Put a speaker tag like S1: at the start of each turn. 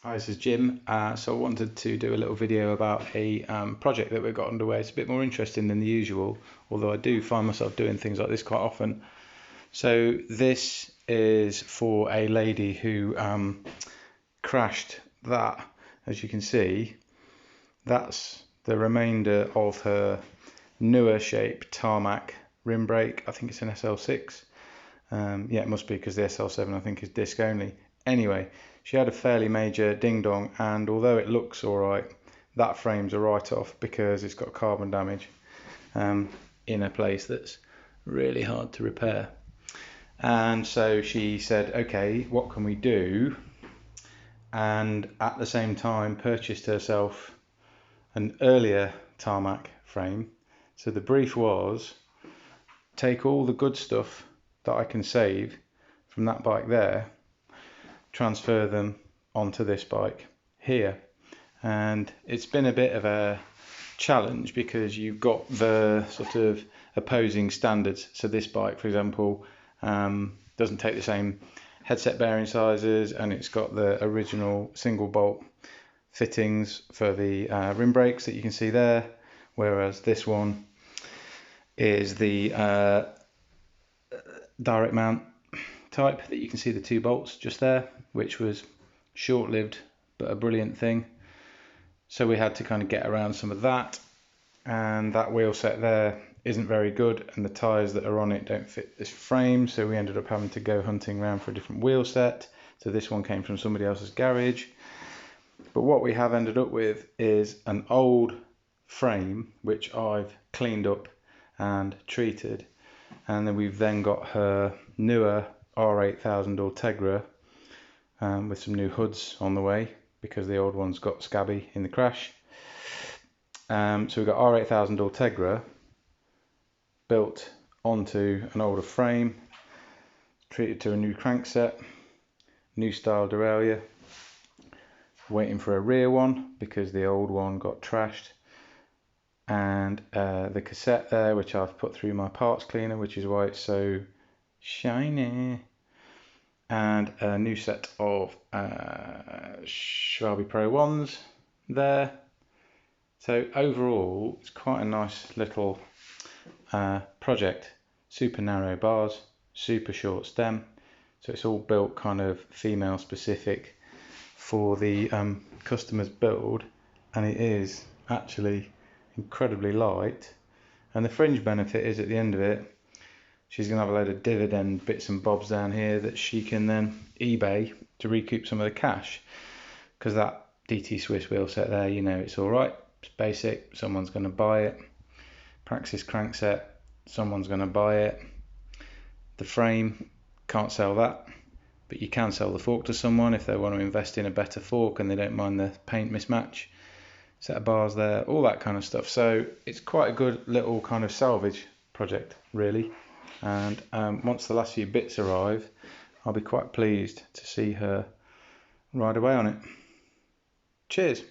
S1: Hi, this is Jim. So I wanted to do a little video about a project that we've got underway. It's a bit more interesting than the usual, although I do find myself doing things like this quite often. So this is for a lady who crashed that. As you can see, that's the remainder of her newer shape tarmac rim brake. I think it's an SL6. Yeah, it must be, because the SL7 I think is disc only. Anyway, she had a fairly major ding dong, and although it looks alright, that frame's a write-off because it's got carbon damage in a place that's really hard to repair. And so she said, okay, what can we do? And at the same time purchased herself an earlier tarmac frame. So the brief was, take all the good stuff that I can save from that bike there, transfer them onto this bike here. And it's been a bit of a challenge because you've got the sort of opposing standards. So this bike, for example, doesn't take the same headset bearing sizes, and it's got the original single bolt fittings for the rim brakes that you can see there, whereas this one is the direct mount type that you can see the two bolts just there, which was short-lived but a brilliant thing. So we had to kind of get around some of that, and that wheel set there isn't very good, and the tyres that are on it don't fit this frame, so we ended up having to go hunting around for a different wheel set. So this one came from somebody else's garage, but what we have ended up with is an old frame which I've cleaned up and treated, and then we've then got her newer R8000 Ultegra with some new hoods on the way because the old ones got scabby in the crash. So we've got R8000 Ultegra built onto an older frame, treated to a new crankset, new style derailleur, waiting for a rear one because the old one got trashed, and the cassette there, which I've put through my parts cleaner, which is why it's so shiny, and a new set of Schwalbe Pro 1s there. So overall it's quite a nice little project. Super narrow bars, super short stem, so it's all built kind of female specific for the customer's build, and it is actually incredibly light. And the fringe benefit is, at the end of it, she's going to have a load of dividend bits and bobs down here that she can then eBay to recoup some of the cash, because that DT Swiss wheel set there, you know, it's alright, it's basic, someone's going to buy it. Praxis crankset, someone's going to buy it. The frame, can't sell that, but you can sell the fork to someone if they want to invest in a better fork and they don't mind the paint mismatch. Set of bars there, all that kind of stuff. So it's quite a good little kind of salvage project, really. And once the last few bits arrive, I'll be quite pleased to see her ride away on it. Cheers.